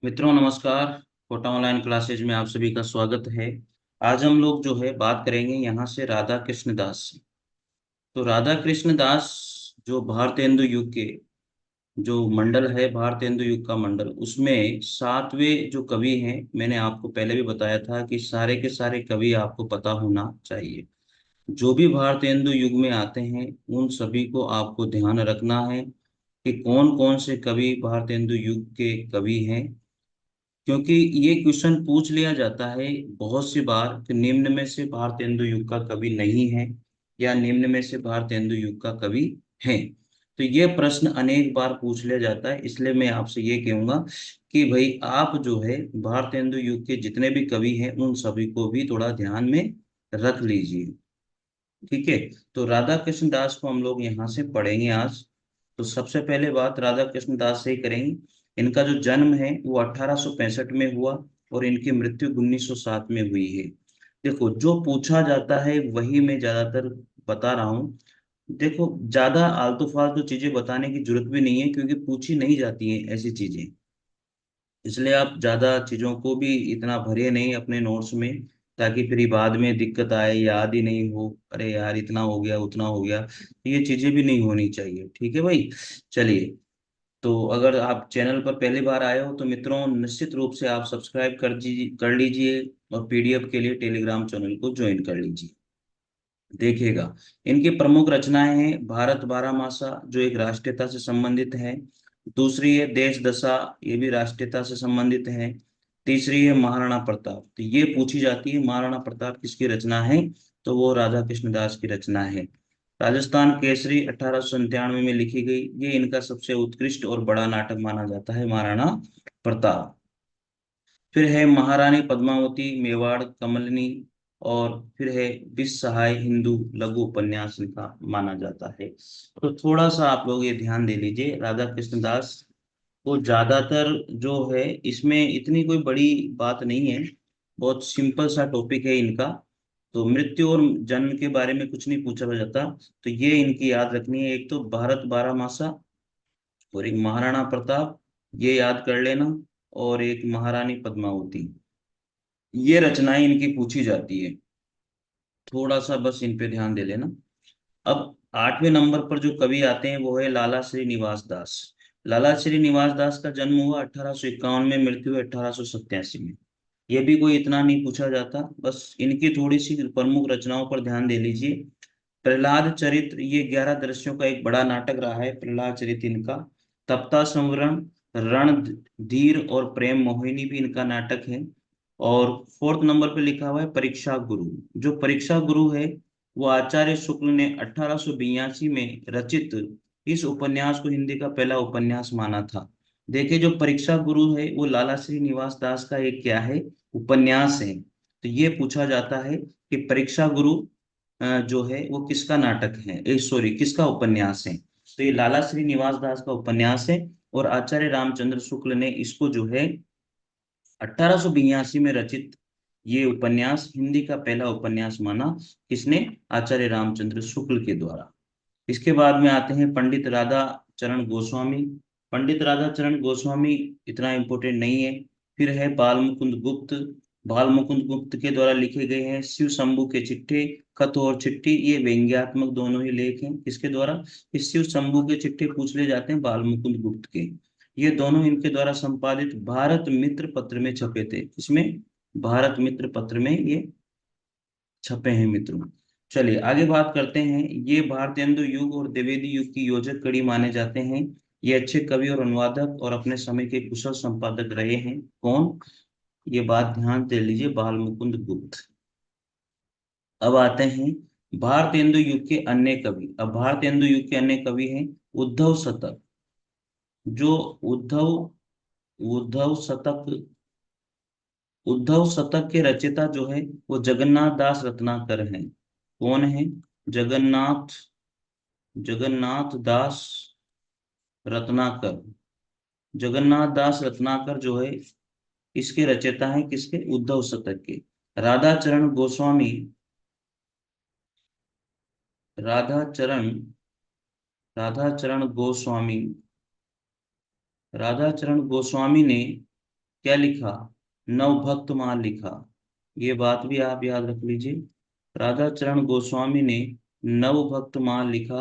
मित्रों नमस्कार। Kota online classes में आप सभी का स्वागत है। आज हम लोग जो है बात करेंगे यहाँ से राधा कृष्ण दास से। तो राधा कृष्ण दास जो भारतेंदु युग के जो मंडल है, भारतेंदु युग का मंडल, उसमें सातवें जो कवि हैं। मैंने आपको पहले भी बताया था कि सारे के सारे कवि आपको पता होना चाहिए। जो भी भारतेंदु युग में आते हैं उन सभी को आपको ध्यान रखना है कि कौन कौन से कवि भारतेंदु युग के कवि हैं। क्योंकि ये क्वेश्चन पूछ लिया जाता है बहुत सी बार कि निम्न में से भारतेंदु युग का कवि नहीं है या निम्न में से भारतेंदु युग का कवि है। तो ये प्रश्न अनेक बार पूछ लिया जाता है, इसलिए मैं आपसे ये कहूंगा कि भाई आप जो है भारतेंदु युग के जितने भी कवि हैं उन सभी को भी थोड़ा ध्यान में रख लीजिए। ठीक है। तो राधा कृष्ण दास को हम लोग यहाँ से पढ़ेंगे आज। तो सबसे पहले बात राधा कृष्ण दास से ही करेंगे। इनका जो जन्म है वो 1865 में हुआ और इनकी मृत्यु 1907 में हुई है। देखो, जो पूछा जाता है वही मैं ज्यादातर बता रहा हूँ। देखो, ज्यादा आलतू फालतू चीजें बताने की जरूरत भी नहीं है क्योंकि पूछी नहीं जाती हैं ऐसी चीजें। इसलिए आप ज्यादा चीजों को भी इतना भरिए नहीं अपने नोट्स में, ताकि फिर बाद में दिक्कत आए, याद ही नहीं हो, अरे यार इतना हो गया उतना हो गया, तो ये चीजें भी नहीं होनी चाहिए। ठीक है भाई। चलिए। तो अगर आप चैनल पर पहली बार आए हो तो मित्रों निश्चित रूप से आप सब्सक्राइब कर लीजिए और पीडीएफ के लिए टेलीग्राम चैनल को ज्वाइन कर लीजिए। देखिएगा, इनकी प्रमुख रचनाएं हैं भारत बारहमासा जो एक राष्ट्रीयता से संबंधित है। दूसरी है देश दशा, ये भी राष्ट्रीयता से संबंधित है। तीसरी है महाराणा प्रताप। तो ये पूछी जाती है महाराणा प्रताप किसकी रचना है, तो वो राधा कृष्णदास की रचना है। राजस्थान केसरी 1897 में लिखी गई, ये इनका सबसे उत्कृष्ट और बड़ा नाटक माना जाता है महाराणा प्रताप। फिर है महारानी पद्मावती मेवाड़ कमलनी, और फिर है विश्व सहाय हिंदू लघु उपन्यास इनका माना जाता है। तो थोड़ा सा आप लोग ये ध्यान दे लीजिए, राधा कृष्ण दास को ज्यादातर जो है इसमें इतनी कोई बड़ी बात नहीं है, बहुत सिंपल सा टॉपिक है इनका। तो मृत्यु और जन्म के बारे में कुछ नहीं पूछा जाता। तो ये इनकी याद रखनी है, एक तो भारत बारहमासा और एक महाराणा प्रताप, ये याद कर लेना, और एक महारानी पद्मावती। ये रचनाएं इनकी पूछी जाती है, थोड़ा सा बस इन पे ध्यान दे लेना। अब 8वें नंबर पर जो कवि आते हैं वो है लाला श्रीनिवास दास। लाला श्रीनिवास दास का जन्म हुआ 1851 में, मृत्यु हुई 1887 में। ये भी कोई इतना नहीं पूछा जाता, बस इनकी थोड़ी सी प्रमुख रचनाओं पर ध्यान दे लीजिए। प्रहलाद चरित्र, ये 11 दृश्यों का एक बड़ा नाटक रहा है प्रहलाद चरित्र इनका। तप्ता संवरण, रणधीर और प्रेम मोहिनी भी इनका नाटक है। और फोर्थ नंबर पे लिखा हुआ है परीक्षा गुरु। जो परीक्षा गुरु है वो आचार्य शुक्ल ने 1882 में रचित इस उपन्यास को हिंदी का पहला उपन्यास माना था। देखिए, जो परीक्षा गुरु है वो लाला श्रीनिवास दास का एक क्या है, उपन्यास है। तो ये पूछा जाता है कि परीक्षा गुरु जो है वो किसका नाटक है, सॉरी किसका उपन्यास है। तो ये लाला श्रीनिवास दास का उपन्यास है। और आचार्य रामचंद्र शुक्ल ने इसको जो है 1882 में रचित ये उपन्यास हिंदी का पहला उपन्यास माना। किसने? आचार्य रामचंद्र शुक्ल के द्वारा। इसके बाद में आते हैं पंडित राधा चरण गोस्वामी। पंडित राधा चरण गोस्वामी इतना इम्पोर्टेंट नहीं है। फिर है बाल मुकुंद गुप्त। बाल मुकुंद गुप्त के द्वारा लिखे गए हैं शिव शंभू के चिट्ठे, खत और चिट्ठी, ये व्यंग्यात्मक दोनों ही लेख हैं। किसके द्वारा? इस शिव शंभू के चिट्ठे पूछ ले जाते हैं बाल मुकुंद गुप्त के। ये दोनों इनके द्वारा संपादित भारत मित्र पत्र में छपे थे। इसमें भारत मित्र पत्र में ये छपे हैं मित्रों। चलिए आगे बात करते हैं। ये भारतेंदु युग और द्विवेदी युग की योजक कड़ी माने जाते हैं। ये अच्छे कवि और अनुवादक और अपने समय के कुशल संपादक रहे हैं। कौन? ये बात ध्यान दे लीजिए, बाल मुकुंद गुप्त। अब आते हैं भारतेंदु युग के अन्य कवि। अब भारतेंदु युग के अन्य कवि हैं उद्धव शतक। जो उद्धव उद्धव शतक उद्धव शतक के रचयिता जो है वो जगन्नाथ दास रत्नाकर हैं। कौन है? जगन्नाथ जगन्नाथ दास रत्नाकर। जगन्नाथ दास रत्नाकर जो है इसके रचयिता हैं, किसके? उद्धव शतक के। राधा चरण गोस्वामी राधा चरण राधा चरण गोस्वामी राधा चरण गोस्वामी ने क्या लिखा? नवभक्तमाल लिखा। ये बात भी आप याद रख लीजिए। राधा चरण गोस्वामी ने नवभक्तमाल लिखा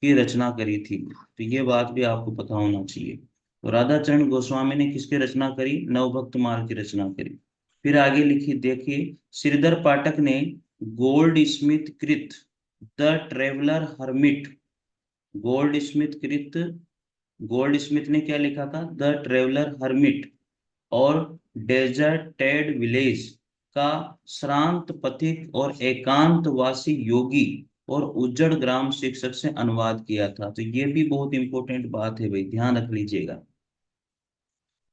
की रचना करी थी, तो ये बात भी आपको पता होना चाहिए। तो राधा चरण गोस्वामी ने किसकी रचना करी? नवभक्तमाल की रचना करी। फिर आगे लिखी देखिए, श्रीधर पाठक ने गोल्ड स्मिथ कृत the traveller hermit, gold Smith कृत, गोल्ड स्मिथ ने क्या लिखा था? द ट्रेवलर हर्मिट और डेजर्टेड विलेज का श्रांत पथिक और एकांतवासी योगी और उज्जड़ ग्राम शिक्षक से अनुवाद किया था। तो ये भी बहुत इंपॉर्टेंट बात है भाई, ध्यान रख लीजिएगा।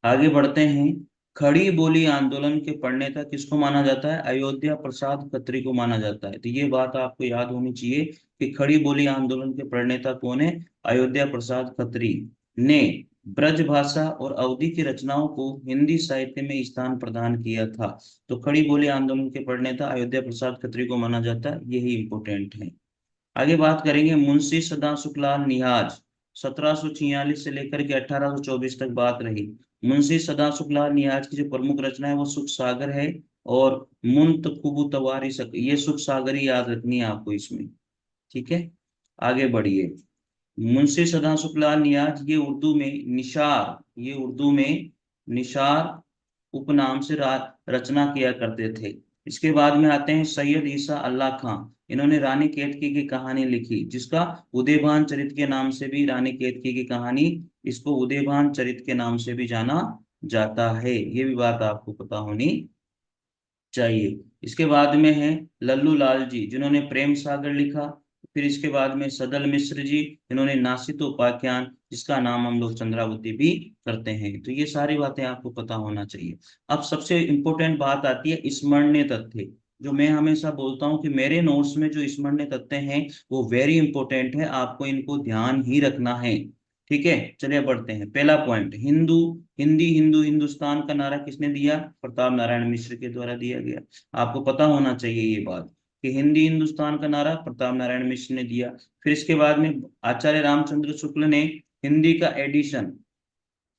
आगे बढ़ते हैं। खड़ी बोली आंदोलन के प्रणेता किसको माना जाता है? अयोध्या प्रसाद खत्री को माना जाता है। तो ये बात आपको याद होनी चाहिए कि खड़ी बोली आंदोलन के प्रणेता कौन है? अयोध्या प्रसाद खत्री ने ब्रज भाषा और अवधी की रचनाओं को हिंदी साहित्य में स्थान प्रदान किया था। तो खड़ी बोली आंदोलन के प्रणेता अयोध्या प्रसाद खत्री को माना जाता है, यही इंपोर्टेंट है। आगे बात करेंगे मुंशी सदा सुखलाल निहाज, 1746 से लेकर के 1824 तक बात रही। मुंशी सदा सुखलाल निहाज की जो प्रमुख रचना है वो सुख सागर है और मुंत खुबू तवारी सक, ये सुख सागर ही याद रखनी है आपको इसमें। ठीक है, आगे बढ़िए। मुंशी सदा सुखलाल नियाज ये उर्दू में निशार, ये उर्दू में निशार उपनाम से रचना किया करते थे। इसके बाद में आते हैं सैयद ईसा अल्लाह खां। इन्होंने रानी केतकी की कहानी लिखी, जिसका उदयभान चरित के नाम से भी, रानी केतकी की कहानी, इसको उदयभान चरित के नाम से भी जाना जाता है। ये भी बात आपको पता होनी चाहिए। इसके बाद में है लल्लू लाल जी, जिन्होंने प्रेम सागर लिखा। फिर इसके बाद में सदल मिश्र जी, जिन्होंने नासित उपाख्यान, जिसका नाम हम लोग चंद्रावती भी करते हैं। तो ये सारी बातें आपको पता होना चाहिए। अब सबसे इंपॉर्टेंट बात आती है स्मरणीय तथ्य। जो मैं हमेशा बोलता हूँ कि मेरे नोट्स में जो स्मरणीय तथ्य हैं वो वेरी इंपॉर्टेंट है, आपको इनको ध्यान ही रखना है। ठीक है, चलिए बढ़ते हैं। पहला पॉइंट, हिंदू हिंदी हिंदू हिंदुस्तान का नारा किसने दिया? प्रताप नारायण मिश्र के द्वारा दिया गया। आपको पता होना चाहिए ये बात कि हिंदी हिंदुस्तान का नारा प्रताप नारायण मिश्र ने दिया। फिर इसके बाद में आचार्य रामचंद्र शुक्ल ने हिंदी का एडिशन,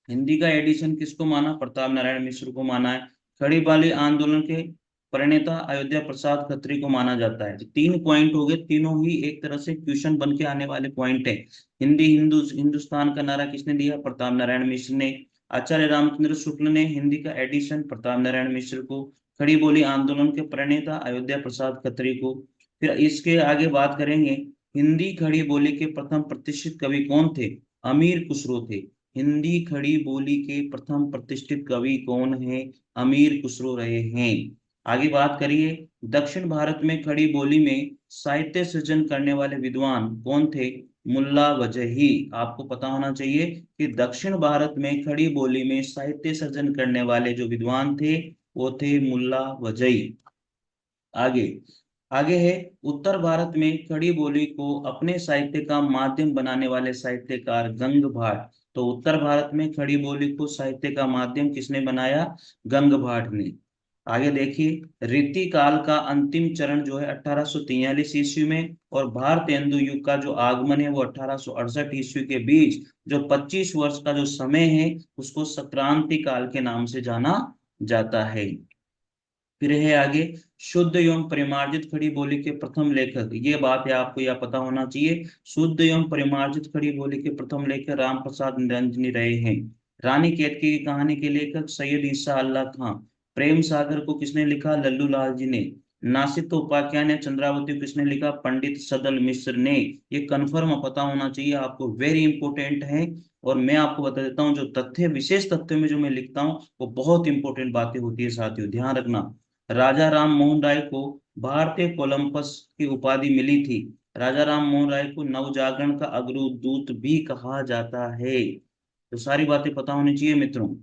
हिंदी का एडिशन किसको माना? प्रताप नारायण मिश्र को माना है। खड़ी बाली आंदोलन के प्रणेता अयोध्या प्रसाद खत्री को माना जाता है। तो 3 पॉइंट हो गए, तीनों ही एक तरह से क्वेश्चन बन के आने वाले पॉइंट है। हिंदी हिंदुस्तान का नारा किसने दिया? प्रताप नारायण मिश्र ने। आचार्य रामचंद्र शुक्ल ने हिंदी का एडिशन प्रताप नारायण मिश्र को। खड़ी बोली आंदोलन के प्रणेता अयोध्या प्रसाद खत्री को। फिर इसके आगे बात करेंगे, हिंदी खड़ी बोली के प्रथम प्रतिष्ठित कवि कौन थे? अमीर खुसरो थे। हिंदी खड़ी बोली के प्रथम प्रतिष्ठित कवि कौन है? अमीर खुसरो रहे हैं। आगे बात करिए, दक्षिण भारत में खड़ी बोली में साहित्य सृजन करने वाले विद्वान कौन थे? मुल्ला वजही। आपको पता होना चाहिए कि दक्षिण भारत में खड़ी बोली में साहित्य सृजन करने वाले जो विद्वान थे वो थे मुल्ला वजही। आगे आगे है, उत्तर भारत में खड़ी बोली को अपने साहित्य का माध्यम बनाने वाले साहित्यकार गंग भाट। तो उत्तर भारत में खड़ी बोली को साहित्य का माध्यम किसने बनाया? गंग भाट ने। आगे देखिए, रीति काल का अंतिम चरण जो है 1843 ईस्वी में, और भारतेंदु युग का जो आगमन है वो 1868 ईस्वी के बीच जो 25 वर्ष का जो समय है उसको संक्रांति काल के नाम से जाना जाता है। फिर है आगे, शुद्ध एवं परिमार्जित खड़ी बोली के प्रथम लेखक, ये बात है आपको यह पता होना चाहिए। शुद्ध एवं परिमार्जित खड़ी बोली के प्रथम लेखक राम प्रसाद निरंजनी रहे हैं। रानी केतकी की कहानी के लेखक सैयद ईसा अल्लाह खां। प्रेम सागर को किसने लिखा? लल्लू लाल जी ने। नासित उपाख्यान या चंद्रावती को किसने लिखा? पंडित सदल मिश्र ने। ये कन्फर्म पता होना चाहिए आपको, वेरी इंपॉर्टेंट है। और मैं आपको बता देता हूँ, जो तथ्य विशेष तथ्य में जो मैं लिखता हूँ वो बहुत इंपॉर्टेंट बातें होती है साथियों, ध्यान रखना। राजा राम मोहन राय को भारतीय कोलंबस की उपाधि मिली थी। राजा राम मोहन राय को नवजागरण का अग्रदूत भी कहा जाता है। तो सारी बातें पता होनी चाहिए मित्रों।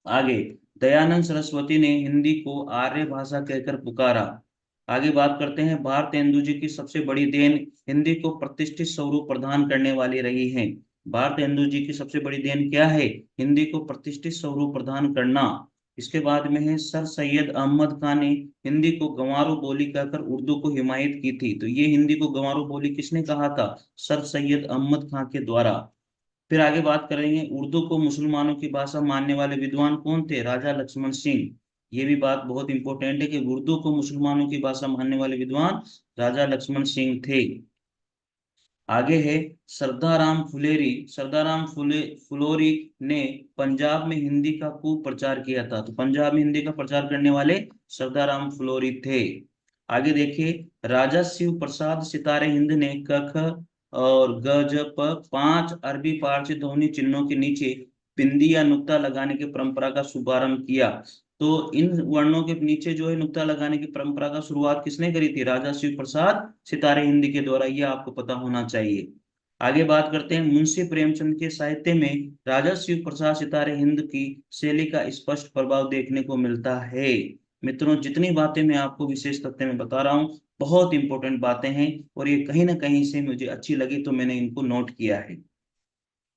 आगे, दयानंद सरस्वती ने हिंदी को आर्य भाषा कहकर पुकारा। आगे बात करते हैं, भारतेंदु जी की सबसे बड़ी देन हिंदी को प्रतिष्ठित स्वरूप प्रदान करने वाली रही है। भारतेंदु जी की सबसे बड़ी देन क्या है? हिंदी को प्रतिष्ठित स्वरूप प्रदान करना। इसके बाद में है, सर सैयद अहमद खान ने हिंदी को गंवारो बोली कहकर उर्दू को हिमायत की थी। तो ये हिंदी को गंवारो बोली किसने कहा था? सर सैयद अहमद खान के द्वारा। फिर आगे बात करेंगे, उर्दू को मुसलमानों की भाषा मानने वाले विद्वान कौन थे? राजा लक्ष्मण सिंह। ये भी बात बहुत इंपॉर्टेंट है कि उर्दू को मुसलमानों की भाषा मानने वाले विद्वान राजा लक्ष्मण सिंह थे। आगे है सरदाराम फुलेरी। सरदाराम फुलोरी ने पंजाब में हिंदी का खूब प्रचार किया था। तो पंजाब में हिंदी का प्रचार करने वाले सरदाराम फुलोरी थे। आगे देखिए, राजा शिव प्रसाद सितारे हिंद ने क ख और ग ज प 5 अरबी फारसी ध्वनि चिन्हों के नीचे बिंदी या नुक्ता लगाने की परंपरा का शुभारंभ किया। तो इन वर्णों के नीचे जो है नुक्ता लगाने की परंपरा का शुरुआत किसने करी थी? राजा शिव प्रसाद सितारे हिंद के द्वारा। यह आपको पता होना चाहिए। आगे बात करते हैं, मुंशी प्रेमचंद के साहित्य में राजा शिव प्रसाद सितारे हिंद की शैली का स्पष्ट प्रभाव देखने को मिलता है। मित्रों, जितनी बातें मैं आपको विशेष तथ्य में बता रहा हूँ, बहुत इंपॉर्टेंट बातें हैं और ये कहीं ना कहीं से मुझे अच्छी लगी तो मैंने इनको नोट किया है।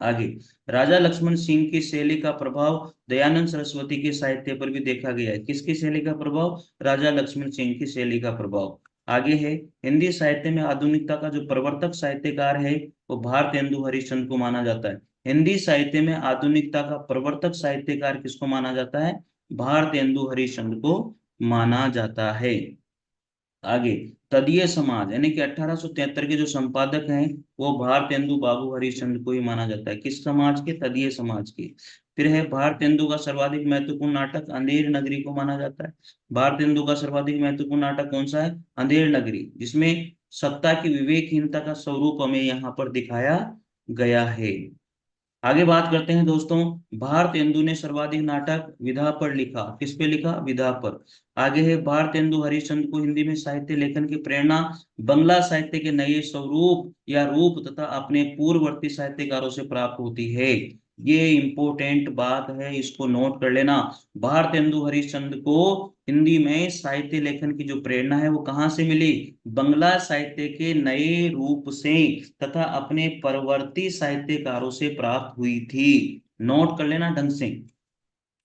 आगे, राजा लक्ष्मण सिंह की शैली का प्रभाव दयानंद सरस्वती के साहित्य पर भी देखा गया है। किसकी शैली का प्रभाव? राजा लक्ष्मण सिंह की शैली का प्रभाव। आगे है, हिंदी साहित्य में आधुनिकता का जो प्रवर्तक साहित्यकार है वो भारतेंदु हरिश्चंद्र को माना जाता है। हिंदी साहित्य में आधुनिकता का प्रवर्तक साहित्यकार किसको माना जाता है? भारतेंदु हरिश्चंद्र को माना जाता है। आगे, तदीय समाज यानी कि 1873 के जो संपादक हैं वो भारतेंदु बाबू हरिश्चंद्र को ही माना जाता है। किस समाज के? तदीय समाज के। फिर है, भारतेंदु का सर्वाधिक महत्वपूर्ण नाटक अंधेर नगरी को माना जाता है। भारतेंदु का सर्वाधिक महत्वपूर्ण नाटक कौन सा है? अंधेर नगरी, जिसमें सत्ता की विवेकहीनता का स्वरूप हमें यहाँ पर दिखाया गया है। आगे बात करते हैं दोस्तों, भारतेंदु ने सर्वाधिक नाटक विधा पर लिखा। किस पे लिखा? विधा पर। आगे है, भारतेंदु हरिश्चंद्र को हिंदी में साहित्य लेखन की प्रेरणा बंगला साहित्य के नए स्वरूप या रूप तथा अपने पूर्ववर्ती साहित्यकारों से प्राप्त होती है। ये इंपॉर्टेंट बात है, इसको नोट कर लेना। भारतेंदु हरिश्चंद्र को हिंदी में साहित्य लेखन की जो प्रेरणा है वो कहाँ से मिली? बंगला साहित्य के नए रूप से तथा अपने परवर्ती साहित्यकारों से प्राप्त हुई थी। नोट कर लेना ढंग से।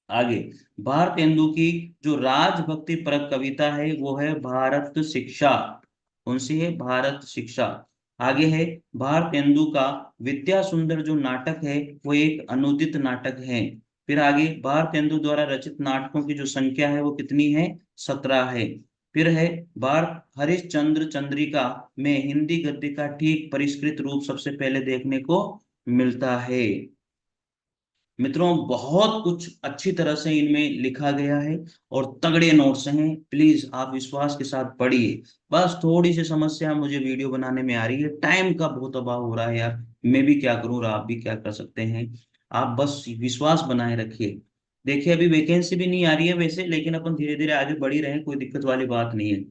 आगे, भारतेंदु की जो राजभक्ति परक कविता है वो है भारत शिक्षा। कौन सी है? भारत शिक्षा। आगे है, भारतेंदु का विद्या सुंदर जो नाटक है वो एक अनुदित नाटक है। फिर आगे, भारतेंदु द्वारा रचित नाटकों की जो संख्या है वो कितनी है? 17 है। फिर है, भारत हरिश्चंद्र चंद्रिका में हिंदी गद्य का ठीक परिष्कृत रूप सबसे पहले देखने को मिलता है। मित्रों, बहुत कुछ अच्छी तरह से इनमें लिखा गया है और तगड़े नोट्स हैं। प्लीज आप विश्वास के साथ पढ़िए। बस थोड़ी सी समस्या मुझे वीडियो बनाने में आ रही है, टाइम का बहुत अभाव हो रहा है यार। मैं भी क्या करूँ और आप भी क्या कर सकते हैं। आप बस विश्वास बनाए रखिए। देखिए, अभी वैकेंसी भी नहीं आ रही है वैसे, लेकिन अपन धीरे धीरे आगे बढ़ ही रहे हैं, कोई दिक्कत वाली बात नहीं है।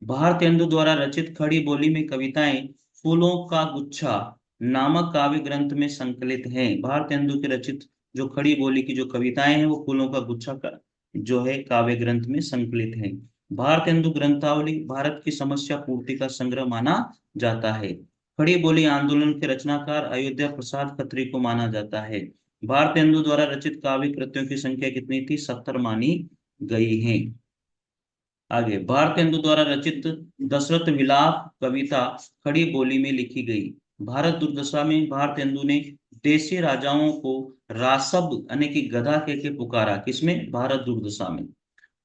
भारतेंदु द्वारा रचित खड़ी बोली में कविताएं फूलों का गुच्छा नामक काव्य ग्रंथ में संकलित हैं। भारतेंदु के रचित जो खड़ी बोली की जो कविताएं हैं वो फूलों का गुच्छा का जो है काव्य ग्रंथ में संकलित है। भारतेंदु ग्रंथावली भारत की समस्या पूर्ति का संग्रह माना जाता है। खड़ी बोली आंदोलन के रचनाकार अयोध्या प्रसाद खत्री को माना जाता है। भारतेंदु द्वारा रचित काव्य कृतियों की संख्या कितनी थी? 70 मानी गई है। आगे, भारतेंदु द्वारा रचित दशरथ विलाप कविता खड़ी बोली में लिखी गई। भारत दुर्दशा में भारतेंदु ने देशी राजाओं को रासब यानी कि गधा कह के पुकारा। किसमें? भारत दुर्दशा में।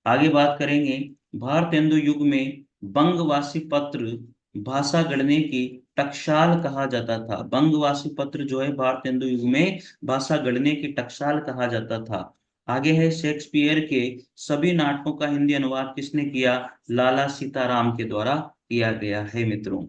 आगे बात करेंगे, भारतेंदु युग में बंगवासी पत्र भाषा गढ़ने की टकसाल कहा जाता था। बंगवासी पत्र जो है भारतेंदु युग में भाषा गढ़ने की टकसाल कहा जाता था। आगे है, शेक्सपियर के सभी नाटकों का हिंदी अनुवाद किसने किया? लाला सीताराम के द्वारा किया गया है मित्रों।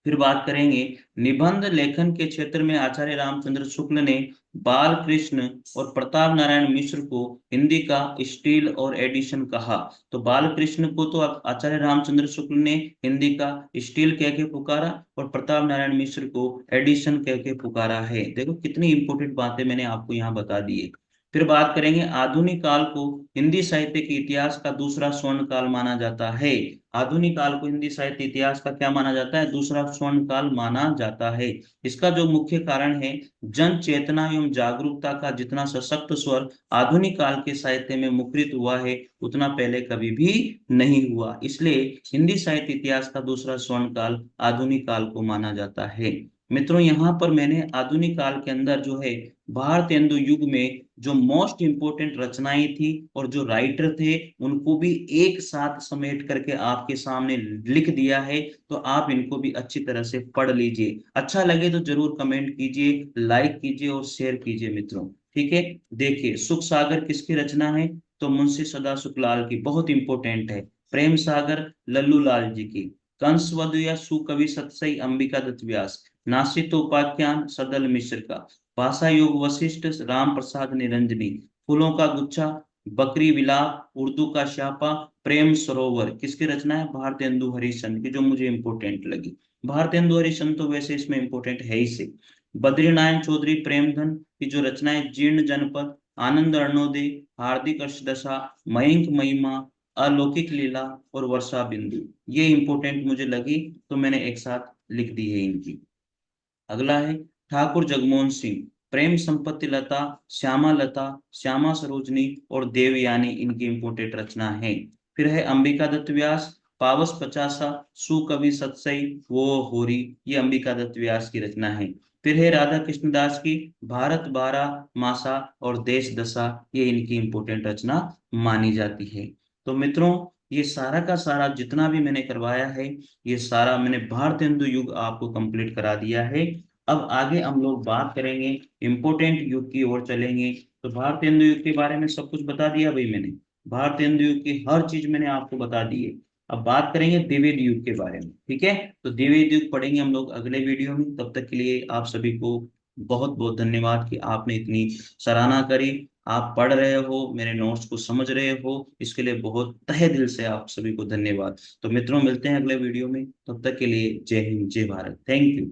फिर बात करेंगे, निबंध लेखन के क्षेत्र में आचार्य रामचंद्र शुक्ल ने बाल कृष्ण और प्रताप नारायण मिश्र को हिंदी का स्टील और एडिशन कहा। तो बाल कृष्ण को तो आचार्य रामचंद्र शुक्ल ने हिंदी का स्टील कह के पुकारा और प्रताप नारायण मिश्र को एडिशन कह के पुकारा है। देखो कितनी इंपॉर्टेंट बातें मैंने आपको यहाँ बता दी है। फिर बात करेंगे, आधुनिक काल को हिंदी साहित्य के इतिहास का दूसरा स्वर्ण काल माना जाता है। आधुनिक काल को हिंदी साहित्य इतिहास का क्या माना जाता है? दूसरा स्वर्ण काल माना जाता है। इसका जो मुख्य कारण है, जन चेतना एवं जागरूकता का जितना सशक्त स्वर आधुनिक काल के साहित्य में मुखरित हुआ है उतना पहले कभी भी नहीं हुआ। इसलिए हिंदी साहित्य इतिहास का दूसरा स्वर्ण काल आधुनिक काल को माना जाता है। मित्रों यहाँ पर मैंने आधुनिक काल के अंदर जो है भारतेंदु युग में जो मोस्ट इंपोर्टेंट रचनाएं थी और जो राइटर थे उनको भी एक साथ समेट करके आपके सामने लिख दिया है। तो आप इनको भी अच्छी तरह से पढ़ लीजिए। अच्छा लगे तो जरूर कमेंट कीजिए, लाइक कीजिए और शेयर कीजिए मित्रों। ठीक है। देखिए, सुख सागर किसकी रचना है? तो मुंशी सदा सुखलाल की, बहुत इंपॉर्टेंट है। प्रेम सागर लल्लू लाल जी की। कंसवधु या सुकवि सतसई अंबिका दत्त व्यास। नासितोपाख्यान सदल मिश्र का। भाषा योग वशिष्ठ राम प्रसाद निरंजनी। फूलों का गुच्छा बकरी विलाप उर्दू का श्यापा। प्रेम सरोवर किसकी रचना है? भारतेंदु हरिश्चंद्र की, जो मुझे इंपोर्टेंट लगी। भारतेंदु हरिश्चंद्र तो वैसे इसमें इंपोर्टेंट है ही से। बद्रीनारायण चौधरी प्रेमधन की जो रचना है जीर्ण जनपद। आनंद अरुणोदय, हार्दिक अष्टदशा, मयंक महिमा, अलौकिक लीला और वर्षा बिंदु, ये इंपोर्टेंट मुझे लगी तो मैंने एक साथ लिख दी है इनकी। अगला है ठाकुर जगमोहन सिंह। प्रेम संपत्ति लता, श्यामा लता, श्यामा सरोजनी और देवयानी इनकी इंपोर्टेंट रचना है। फिर है अंबिका दत्त व्यास। पावस पचासा, सुकवि सतसई, वो होरी, ये अंबिका दत्त व्यास की रचना है। फिर है राधा कृष्णदास की भारत बारह मासा और देश दशा, ये इनकी इंपोर्टेंट रचना मानी जाती है। तो मित्रों, ये सारा का सारा जितना भी मैंने करवाया है, ये सारा मैंने भारतेंदु युग आपको कंप्लीट करा दिया है। अब आगे हम लोग बात करेंगे इंपोर्टेंट युग की ओर चलेंगे। तो भारतेंदु युग के बारे में सब कुछ बता दिया भाई मैंने। भारतेंदु युग की हर चीज मैंने आपको बता दी है। अब बात करेंगे द्विवेद युग के बारे में। ठीक है। तो द्विवेद युग पढ़ेंगे हम लोग अगले वीडियो में। तब तक के लिए आप सभी को बहुत बहुत धन्यवाद कि आपने इतनी सराहना करी। आप पढ़ रहे हो, मेरे नोट्स को समझ रहे हो, इसके लिए बहुत तहे दिल से आप सभी को धन्यवाद। तो मित्रों, मिलते हैं अगले वीडियो में। तब तक के लिए जय हिंद, जय भारत। Thank you.